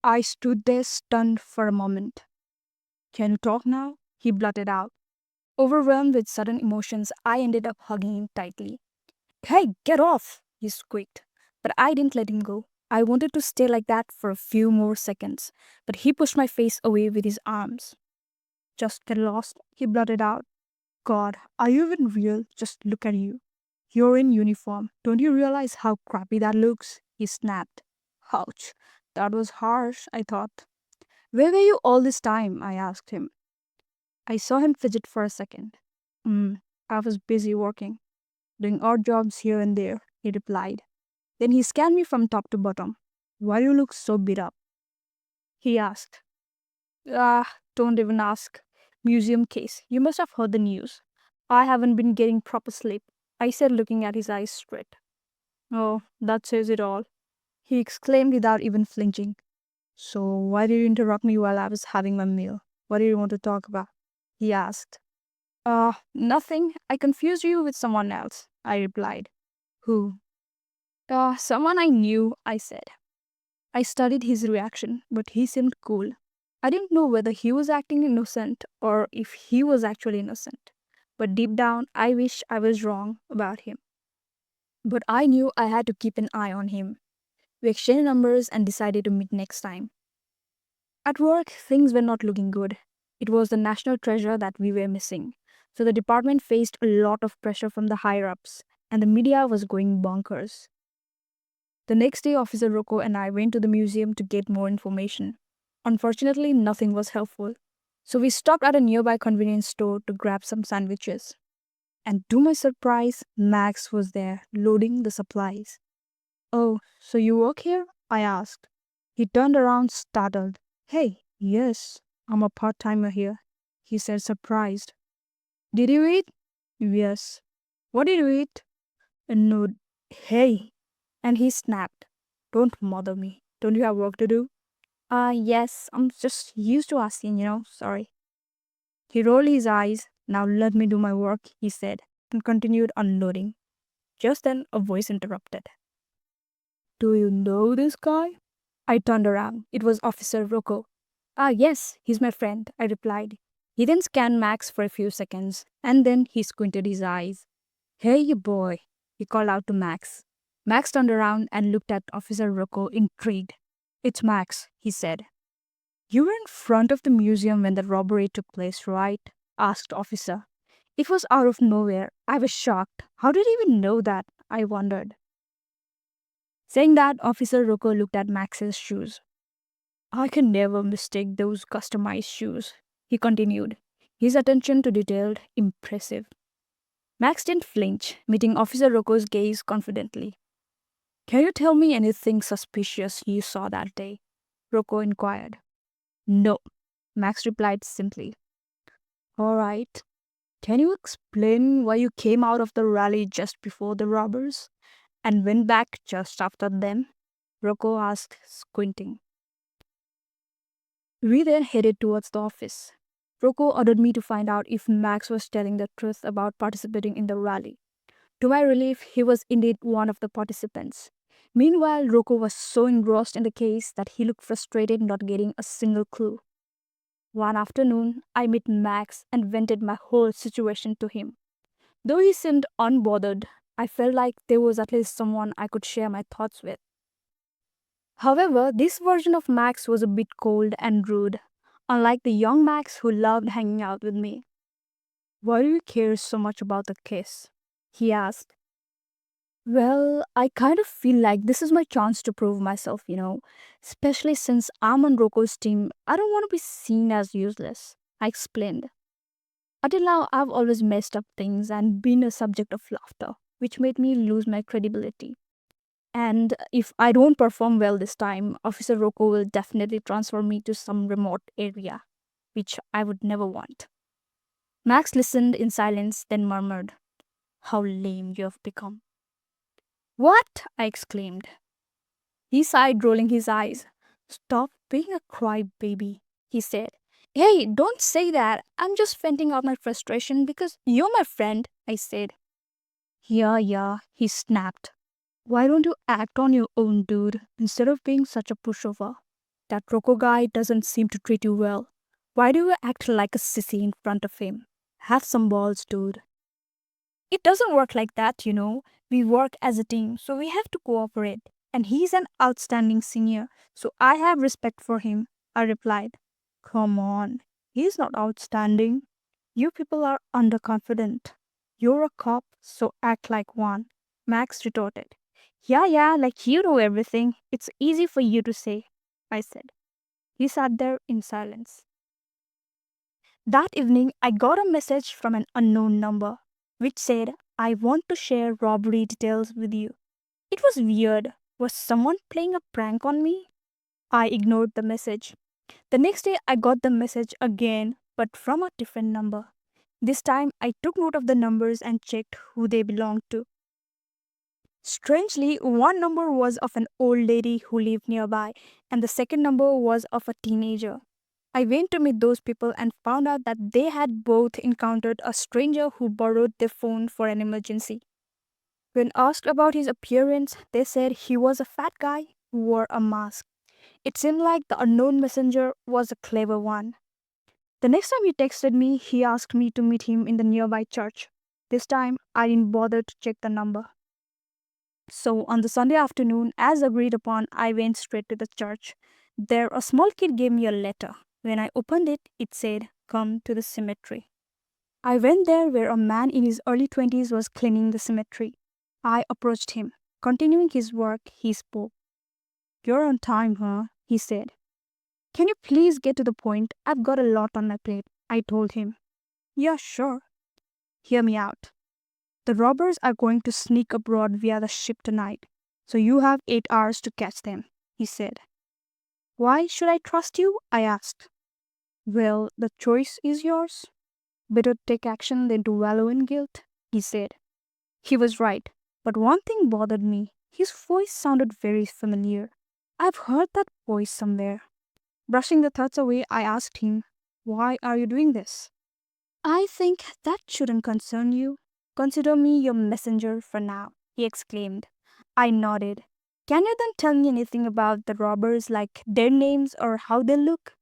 I stood there stunned for a moment. Can you talk now? He blurted out. Overwhelmed with sudden emotions, I ended up hugging him tightly. Hey, get off! He squeaked. But I didn't let him go. I wanted to stay like that for a few more seconds, but he pushed my face away with his arms. Just get lost, he blurted out. God, are you even real? Just look at you. You're in uniform. Don't you realize how crappy that looks? He snapped. Ouch. That was harsh, I thought. Where were you all this time? I asked him. I saw him fidget for a second. Hmm, I was busy working, doing odd jobs here and there, he replied. Then he scanned me from top to bottom. Why do you look so beat up? He asked. Don't even ask. Museum case. You must have heard the news. I haven't been getting proper sleep, I said, looking at his eyes straight. Oh, that says it all, he exclaimed without even flinching. So, why did you interrupt me while I was having my meal? What do you want to talk about? He asked. Nothing. I confused you with someone else, I replied. Who? Someone I knew, I said. I studied his reaction, but he seemed cool. I didn't know whether he was acting innocent or if he was actually innocent. But deep down, I wish I was wrong about him. But I knew I had to keep an eye on him. We exchanged numbers and decided to meet next time. At work, things were not looking good. It was the national treasure that we were missing. So the department faced a lot of pressure from the higher ups, and the media was going bonkers. The next day, Officer Rocco and I went to the museum to get more information. Unfortunately, nothing was helpful. So we stopped at a nearby convenience store to grab some sandwiches. And to my surprise, Max was there, loading the supplies. Oh, so you work here? I asked. He turned around, startled. Hey, yes, I'm a part timer here, he said, surprised. Did you eat? Yes. What did you eat? No. Hey. And he snapped. Don't bother me. Don't you have work to do? Yes, I'm just used to asking, sorry. He rolled his eyes. Now let me do my work, he said, and continued unloading. Just then, a voice interrupted. Do you know this guy? I turned around. It was Officer Rocco. Yes, he's my friend, I replied. He then scanned Max for a few seconds, and then he squinted his eyes. Hey, you boy, he called out to Max. Max turned around and looked at Officer Rocco, intrigued. It's Max, he said. You were in front of the museum when the robbery took place, right? Asked Officer. It was out of nowhere. I was shocked. How did he even know that? I wondered. Saying that, Officer Rocco looked at Max's shoes. I can never mistake those customized shoes, he continued, his attention to detail impressive. Max didn't flinch, meeting Officer Rocco's gaze confidently. Can you tell me anything suspicious you saw that day? Rocco inquired. No, Max replied simply. All right. Can you explain why you came out of the rally just before the robbers and went back just after them? Rocco asked, squinting. We then headed towards the office. Rocco ordered me to find out if Max was telling the truth about participating in the rally. To my relief, he was indeed one of the participants. Meanwhile, Rocco was so engrossed in the case that he looked frustrated not getting a single clue. One afternoon, I met Max and vented my whole situation to him. Though he seemed unbothered, I felt like there was at least someone I could share my thoughts with. However, this version of Max was a bit cold and rude, unlike the young Max who loved hanging out with me. Why do you care so much about the kiss? He asked. Well, I kind of feel like this is my chance to prove myself, especially since I'm on Rocco's team. I don't want to be seen as useless, I explained. Until now, I've always messed up things and been a subject of laughter, which made me lose my credibility. And if I don't perform well this time, Officer Rocco will definitely transfer me to some remote area, which I would never want. Max listened in silence, then murmured, How lame you have become. What? I exclaimed. He sighed, rolling his eyes. Stop being a crybaby, he said. Hey, don't say that. I'm just venting out my frustration because you're my friend, I said. Yeah, he snapped. Why don't you act on your own, dude, instead of being such a pushover? That Rocco guy doesn't seem to treat you well. Why do you act like a sissy in front of him? Have some balls, dude. It doesn't work like that, you know. We work as a team, so we have to cooperate. And he's an outstanding senior, so I have respect for him, I replied. Come on, he's not outstanding. You people are underconfident. You're a cop, so act like one, Max retorted. Yeah, yeah, like you know everything. It's easy for you to say, I said. He sat there in silence. That evening, I got a message from an unknown number, which said, I want to share robbery details with you. It was weird. Was someone playing a prank on me? I ignored the message. The next day, I got the message again, but from a different number. This time, I took note of the numbers and checked who they belonged to. Strangely, one number was of an old lady who lived nearby, and the second number was of a teenager. I went to meet those people and found out that they had both encountered a stranger who borrowed their phone for an emergency. When asked about his appearance, they said he was a fat guy who wore a mask. It seemed like the unknown messenger was a clever one. The next time he texted me, he asked me to meet him in the nearby church. This time, I didn't bother to check the number. So, on the Sunday afternoon, as agreed upon, I went straight to the church. There, a small kid gave me a letter. When I opened it, it said, Come to the cemetery. I went there where a man in his early 20s was cleaning the cemetery. I approached him. Continuing his work, he spoke. You're on time, huh? He said. Can you please get to the point? I've got a lot on my plate, I told him. Yeah, sure. Hear me out. The robbers are going to sneak abroad via the ship tonight, so you have 8 hours to catch them, he said. Why should I trust you? I asked. Well, the choice is yours. Better take action than to wallow in guilt, he said. He was right, but one thing bothered me. His voice sounded very familiar. I've heard that voice somewhere. Brushing the thoughts away, I asked him, Why are you doing this? I think that shouldn't concern you. Consider me your messenger for now, he exclaimed. I nodded. Can you then tell me anything about the robbers, like their names or how they look?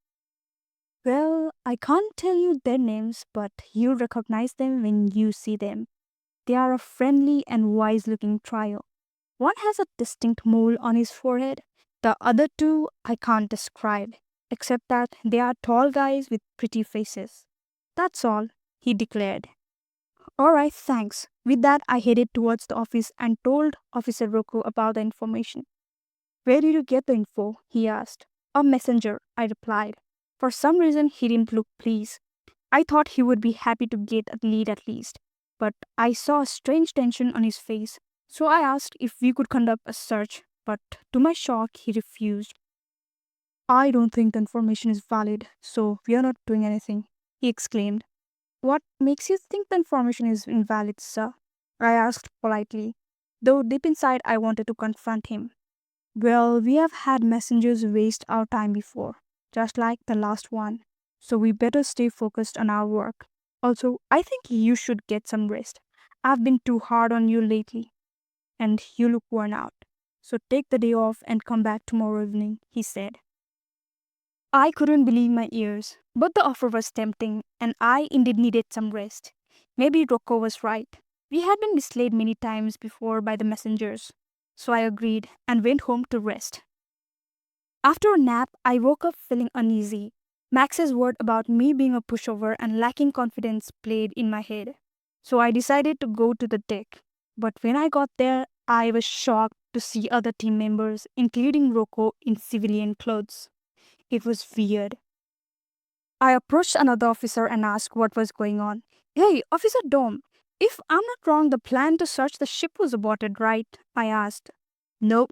Well, I can't tell you their names, but you'll recognize them when you see them. They are a friendly and wise looking trio. One has a distinct mole on his forehead. The other two I can't describe, except that they are tall guys with pretty faces. That's all, he declared. Alright, thanks. With that, I headed towards the office and told Officer Rocco about the information. Where did you get the info? He asked. A messenger, I replied. For some reason, he didn't look pleased. I thought he would be happy to get a lead at least, but I saw a strange tension on his face, so I asked if we could conduct a search, but to my shock, he refused. I don't think the information is valid, so we are not doing anything, he exclaimed. What makes you think the information is invalid, sir? I asked politely, though deep inside I wanted to confront him. Well, we have had messengers waste our time before, just like the last one, so we better stay focused on our work. Also, I think you should get some rest. I've been too hard on you lately, and you look worn out. So take the day off and come back tomorrow evening, he said. I couldn't believe my ears, but the offer was tempting, and I indeed needed some rest. Maybe Rocco was right. We had been misled many times before by the messengers, so I agreed and went home to rest. After a nap, I woke up feeling uneasy. Max's word about me being a pushover and lacking confidence played in my head, so I decided to go to the deck. But when I got there, I was shocked to see other team members, including Rocco, in civilian clothes. It was weird. I approached another officer and asked what was going on. Hey, Officer Dom, if I'm not wrong, the plan to search the ship was aborted, right? I asked. Nope.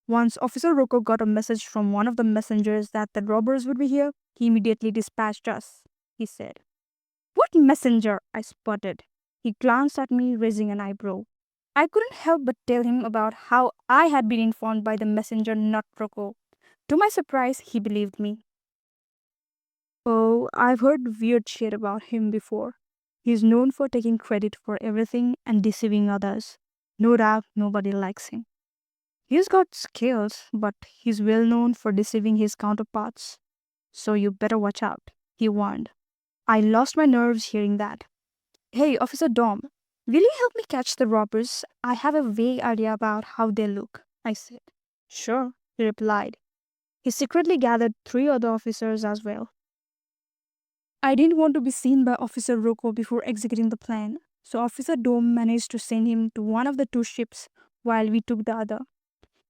Once Officer Rocco got a message from one of the messengers that the robbers would be here, he immediately dispatched us, he said. What messenger? I sputtered. He glanced at me, raising an eyebrow. I couldn't help but tell him about how I had been informed by the messenger, not Rocco. To my surprise, he believed me. Oh, I've heard weird shit about him before. He's known for taking credit for everything and deceiving others. No doubt nobody likes him. He's got skills, but he's well known for deceiving his counterparts. So you better watch out, he warned. I lost my nerves hearing that. Hey, Officer Dom, will you help me catch the robbers? I have a vague idea about how they look, I said. Sure, he replied. He secretly gathered 3 other officers as well. I didn't want to be seen by Officer Rocco before executing the plan, so Officer Dome managed to send him to one of the 2 ships while we took the other.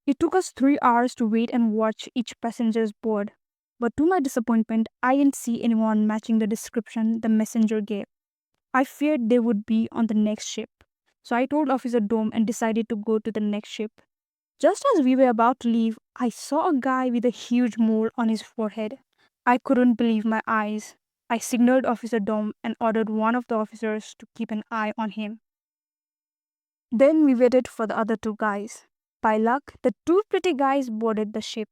It took us 3 hours to wait and watch each passenger's board, but to my disappointment, I didn't see anyone matching the description the messenger gave. I feared they would be on the next ship, so I told Officer Dome and decided to go to the next ship. Just as we were about to leave, I saw a guy with a huge mole on his forehead. I couldn't believe my eyes. I signaled Officer Dom and ordered one of the officers to keep an eye on him. Then we waited for the other 2 guys. By luck, the 2 pretty guys boarded the ship,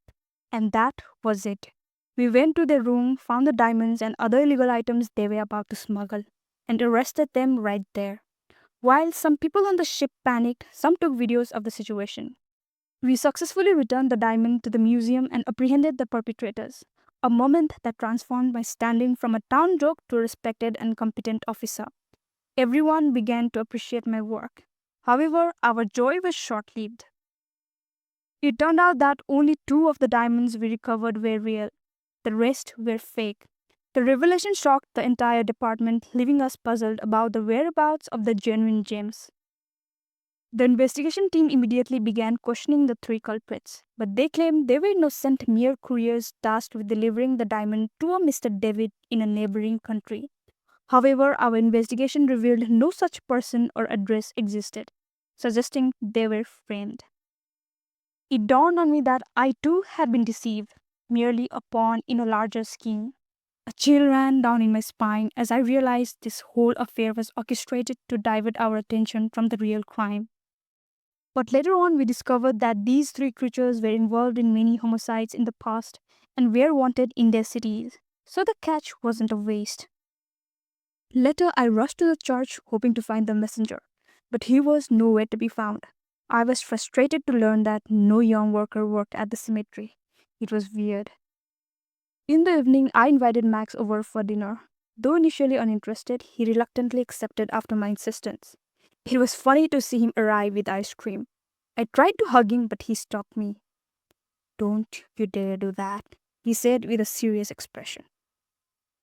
and that was it. We went to their room, found the diamonds and other illegal items they were about to smuggle, and arrested them right there. While some people on the ship panicked, some took videos of the situation. We successfully returned the diamond to the museum and apprehended the perpetrators, a moment that transformed my standing from a town joke to a respected and competent officer. Everyone began to appreciate my work. However, our joy was short lived. It turned out that only 2 of the diamonds we recovered were real, the rest were fake. The revelation shocked the entire department, leaving us puzzled about the whereabouts of the genuine gems. The investigation team immediately began questioning the 3 culprits, but they claimed they were innocent mere couriers tasked with delivering the diamond to a Mr. David in a neighboring country. However, our investigation revealed no such person or address existed, suggesting they were framed. It dawned on me that I too had been deceived, merely a pawn in a larger scheme. A chill ran down in my spine as I realized this whole affair was orchestrated to divert our attention from the real crime. But later on, we discovered that these 3 creatures were involved in many homicides in the past and were wanted in their cities, so the catch wasn't a waste. Later, I rushed to the church hoping to find the messenger, but he was nowhere to be found. I was frustrated to learn that no young worker worked at the cemetery. It was weird. In the evening, I invited Max over for dinner. Though initially uninterested, he reluctantly accepted after my insistence. It was funny to see him arrive with ice cream. I tried to hug him, but he stopped me. Don't you dare do that, he said with a serious expression.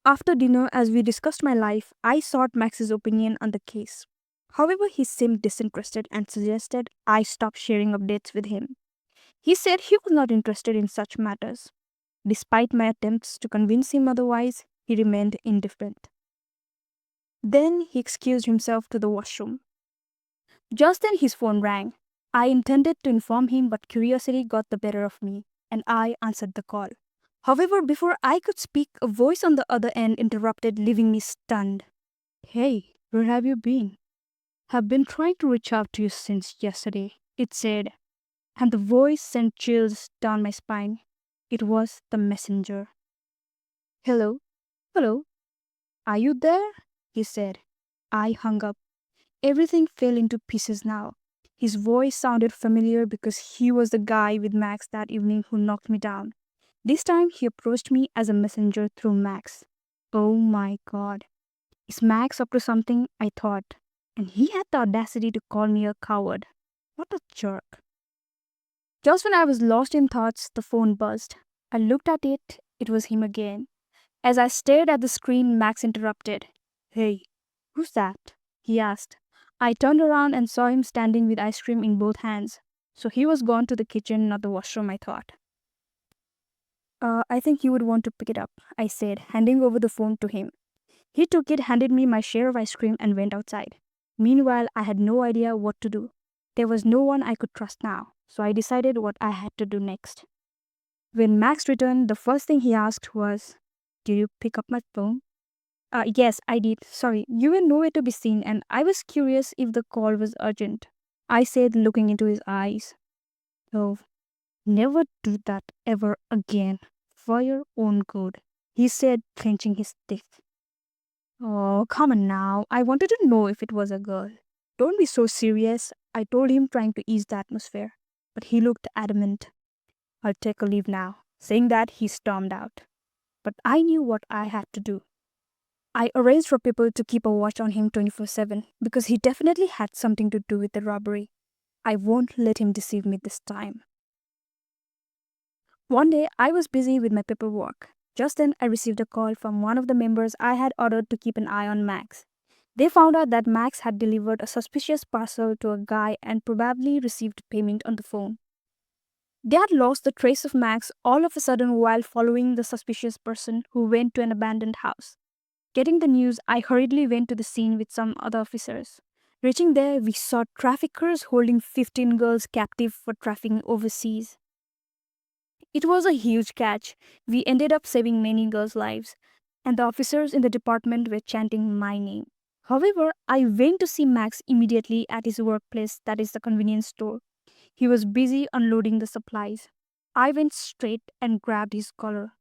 After dinner, as we discussed my life, I sought Max's opinion on the case. However, he seemed disinterested and suggested I stop sharing updates with him. He said he was not interested in such matters. Despite my attempts to convince him otherwise, he remained indifferent. Then he excused himself to the washroom. Just then his phone rang. I intended to inform him, but curiosity got the better of me, and I answered the call. However, before I could speak, a voice on the other end interrupted, leaving me stunned. Hey, where have you been? Have been trying to reach out to you since yesterday, it said, and the voice sent chills down my spine. It was the messenger. Hello? Hello? Are you there? He said. I hung up. Everything fell into pieces now. His voice sounded familiar because he was the guy with Max that evening who knocked me down. This time he approached me as a messenger through Max. Oh my god. Is Max up to something? I thought. And he had the audacity to call me a coward. What a jerk. Just when I was lost in thoughts, the phone buzzed. I looked at it. It was him again. As I stared at the screen, Max interrupted. Hey, who's that? He asked. I turned around and saw him standing with ice cream in both hands. So he was gone to the kitchen, not the washroom, I thought. I think you would want to pick it up, I said, handing over the phone to him. He took it, handed me my share of ice cream, and went outside. Meanwhile, I had no idea what to do. There was no one I could trust now, so I decided what I had to do next. When Max returned, the first thing he asked was, Did you pick up my phone? Yes, I did. Sorry, you were nowhere to be seen, and I was curious if the call was urgent. I said, looking into his eyes. Oh, never do that ever again. For your own good, he said, clenching his teeth. Oh, come on now. I wanted to know if it was a girl. Don't be so serious, I told him, trying to ease the atmosphere. but he looked adamant. I'll take a leave now. Saying that, he stormed out. But I knew what I had to do. I arranged for people to keep a watch on him 24/7 because he definitely had something to do with the robbery. I won't let him deceive me this time. One day, I was busy with my paperwork. Just then, I received a call from one of the members I had ordered to keep an eye on Max. They found out that Max had delivered a suspicious parcel to a guy and probably received payment on the phone. They had lost the trace of Max all of a sudden while following the suspicious person who went to an abandoned house. Getting the news, I hurriedly went to the scene with some other officers. Reaching there, we saw traffickers holding 15 girls captive for trafficking overseas. It was a huge catch. We ended up saving many girls' lives, and the officers in the department were chanting my name. However, I went to see Max immediately at his workplace, that is the convenience store. He was busy unloading the supplies. I went straight and grabbed his collar.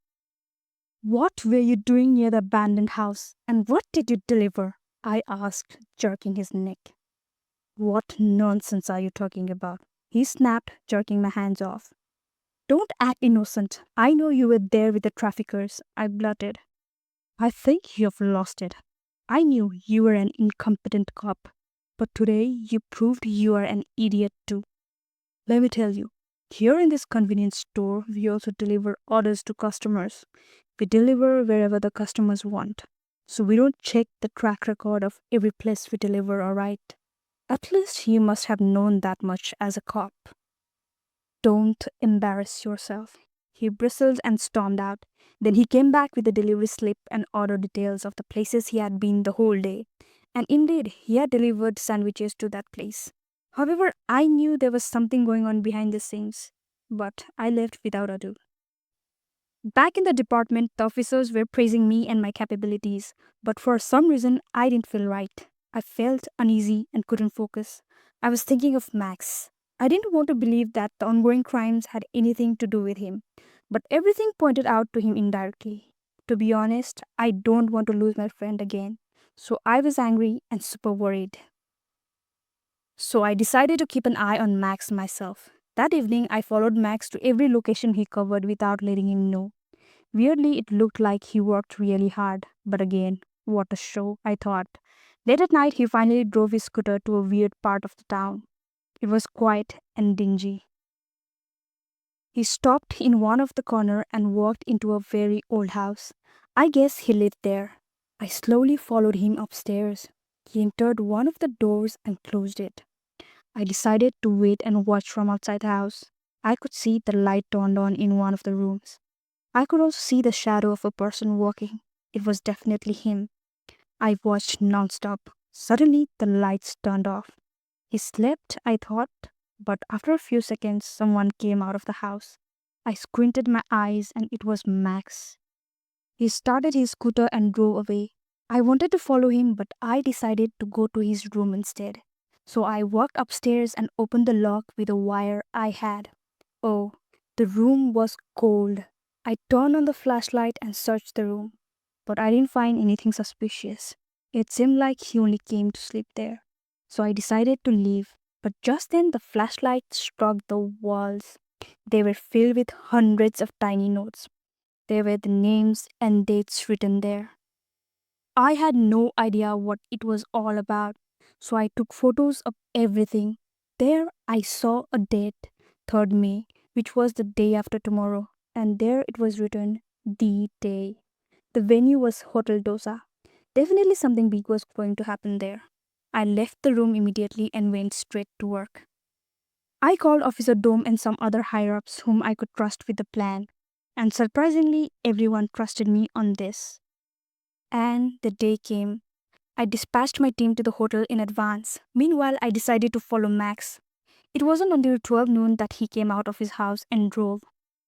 What were you doing near the abandoned house, and what did you deliver? I asked, jerking his neck. What nonsense are you talking about? He snapped, jerking my hands off. Don't act innocent. I know you were there with the traffickers, I blurted. I think you've lost it. I knew you were an incompetent cop, but today you proved you are an idiot too. Let me tell you, here in this convenience store, we also deliver orders to customers. We deliver wherever the customers want. So we don't check the track record of every place we deliver, alright? At least you must have known that much as a cop. Don't embarrass yourself. He bristled and stormed out. Then he came back with the delivery slip and order details of the places he had been the whole day. And indeed, he had delivered sandwiches to that place. However, I knew there was something going on behind the scenes, but I left without ado. Back in the department, the officers were praising me and my capabilities, but for some reason, I didn't feel right. I felt uneasy and couldn't focus. I was thinking of Max. I didn't want to believe that the ongoing crimes had anything to do with him, but everything pointed out to him indirectly. To be honest, I don't want to lose my friend again, so I was angry and super worried. So I decided to keep an eye on Max myself. That evening, I followed Max to every location he covered without letting him know. Weirdly, it looked like he worked really hard, but again, what a show, I thought. Late at night, he finally drove his scooter to a weird part of the town. It was quiet and dingy. He stopped in one of the corner and walked into a very old house. I guess he lived there. I slowly followed him upstairs. He entered one of the doors and closed it. I decided to wait and watch from outside the house. I could see the light turned on in one of the rooms. I could also see the shadow of a person walking. It was definitely him. I watched nonstop. Suddenly, the lights turned off. He slept, I thought, but after a few seconds, someone came out of the house. I squinted my eyes and it was Max. He started his scooter and drove away. I wanted to follow him, but I decided to go to his room instead. So I walked upstairs and opened the lock with a wire I had. Oh, the room was cold. I turned on the flashlight and searched the room, but I didn't find anything suspicious. It seemed like he only came to sleep there. So I decided to leave, but just then the flashlight struck the walls. They were filled with hundreds of tiny notes. There were the names and dates written there. I had no idea what it was all about, so I took photos of everything. There I saw a date, 3rd May, which was the day after tomorrow, and there it was written D Day. The venue was Hotel Dosa. Definitely something big was going to happen there. I left the room immediately and went straight to work. I called Officer Dome and some other higher ups whom I could trust with the plan, and surprisingly, everyone trusted me on this. And the day came. I dispatched my team to the hotel in advance. Meanwhile, I decided to follow Max. It wasn't until 12 noon that he came out of his house and drove.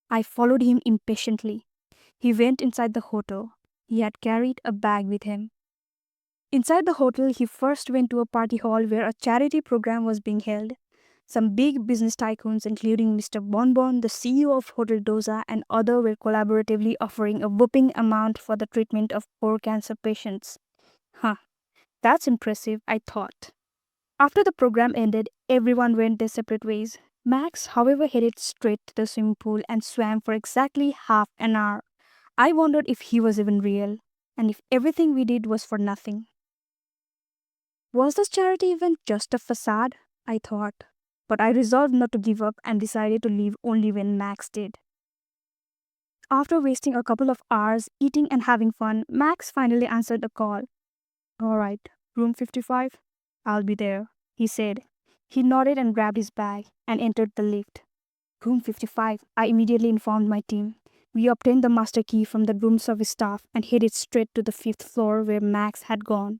I followed him impatiently. He went inside the hotel. He had carried a bag with him. Inside the hotel, he first went to a party hall where a charity program was being held. Some big business tycoons, including Mr. Bonbon, the CEO of Hotel Doza, and others were collaboratively offering a whopping amount for the treatment of poor cancer patients. Huh, that's impressive, I thought. After the program ended, everyone went their separate ways. Max, however, headed straight to the swimming pool and swam for exactly half an hour. I wondered if he was even real, and if everything we did was for nothing. Was this charity event just a facade? I thought. But I resolved not to give up and decided to leave only when Max did. After wasting a couple of hours eating and having fun, Max finally answered the call. All right, room 55? I'll be there, he said. He nodded and grabbed his bag and entered the lift. Room 55, I immediately informed my team. We obtained the master key from the room service staff and headed straight to the fifth floor where Max had gone.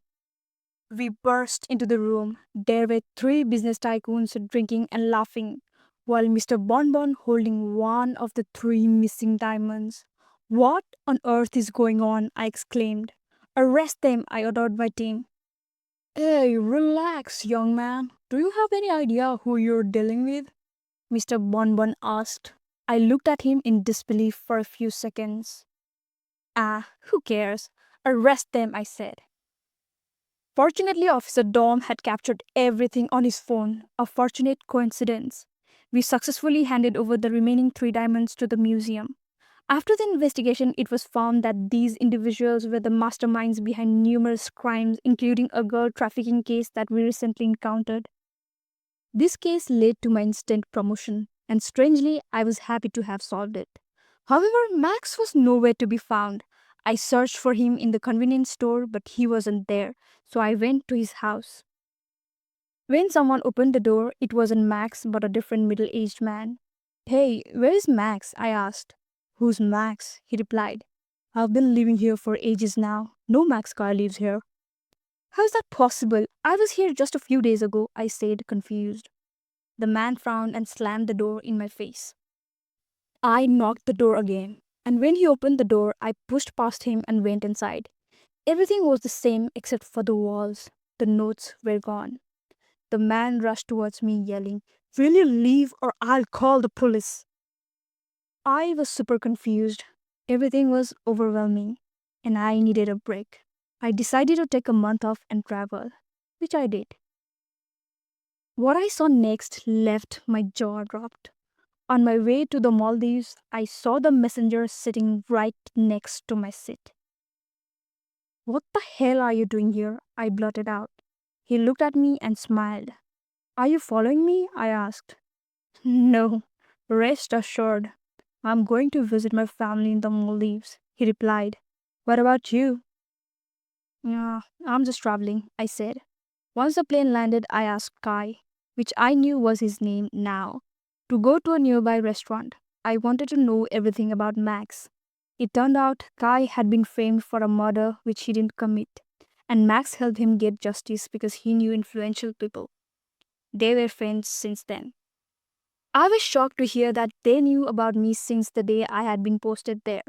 We burst into the room. There were three business tycoons drinking and laughing, while Mr. Bonbon holding one of the three missing diamonds. What on earth is going on? I exclaimed. Arrest them, I ordered my team. Hey, relax, young man. Do you have any idea who you're dealing with? Mr. Bonbon asked. I looked at him in disbelief for a few seconds. Ah, who cares? Arrest them, I said. Fortunately, Officer Dom had captured everything on his phone. A fortunate coincidence. We successfully handed over the remaining three diamonds to the museum. After the investigation, it was found that these individuals were the masterminds behind numerous crimes, including a girl trafficking case that we recently encountered. This case led to my instant promotion, and strangely, I was happy to have solved it. However, Max was nowhere to be found. I searched for him in the convenience store, but he wasn't there, so I went to his house. When someone opened the door, it wasn't Max, but a different middle aged man. Hey, where is Max? I asked. Who's Max? He replied. I've been living here for ages now. No Max car lives here. How is that possible? I was here just a few days ago, I said, confused. The man frowned and slammed the door in my face. I knocked the door again, and when he opened the door, I pushed past him and went inside. Everything was the same except for the walls. The notes were gone. The man rushed towards me, yelling, Will you leave or I'll call the police? I was super confused. Everything was overwhelming, and I needed a break. I decided to take a month off and travel, which I did. What I saw next left my jaw dropped. On my way to the Maldives, I saw the messenger sitting right next to my seat. What the hell are you doing here? I blurted out. He looked at me and smiled. Are you following me? I asked. No, rest assured. I'm going to visit my family in the Maldives, he replied. What about you? Yeah, I'm just traveling, I said. Once the plane landed, I asked Kai, which I knew was his name now, to go to a nearby restaurant. I wanted to know everything about Max. It turned out Kai had been framed for a murder which he didn't commit, and Max helped him get justice because he knew influential people. They were friends since then. I was shocked to hear that they knew about me since the day I had been posted there.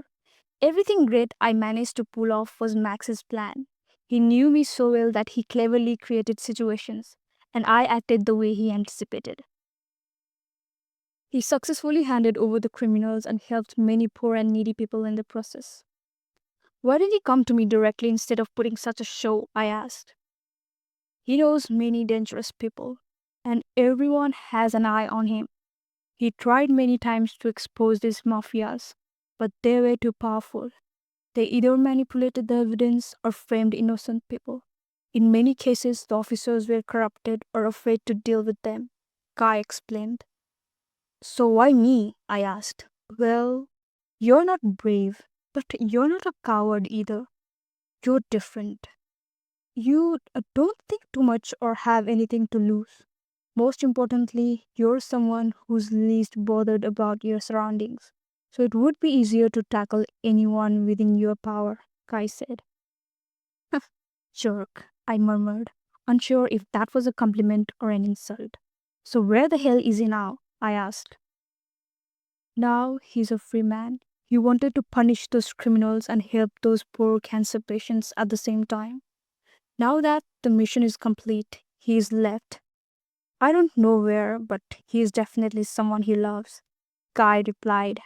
Everything great I managed to pull off was Max's plan. He knew me so well that he cleverly created situations, and I acted the way he anticipated. He successfully handed over the criminals and helped many poor and needy people in the process. Why did he come to me directly instead of putting such a show? I asked. He knows many dangerous people, and everyone has an eye on him. He tried many times to expose these mafias, but they were too powerful. They either manipulated the evidence or framed innocent people. In many cases, the officers were corrupted or afraid to deal with them, Kai explained. So why me? I asked. Well, you're not brave, but you're not a coward either. You're different. You don't think too much or have anything to lose. Most importantly, you're someone who's least bothered about your surroundings. So it would be easier to tackle anyone within your power, Kai said. Jerk, I murmured, unsure if that was a compliment or an insult. So where the hell is he now? I asked. Now he's a free man. He wanted to punish those criminals and help those poor cancer patients at the same time. Now that the mission is complete, he is left. I don't know where, but he is definitely someone he loves, Guy replied.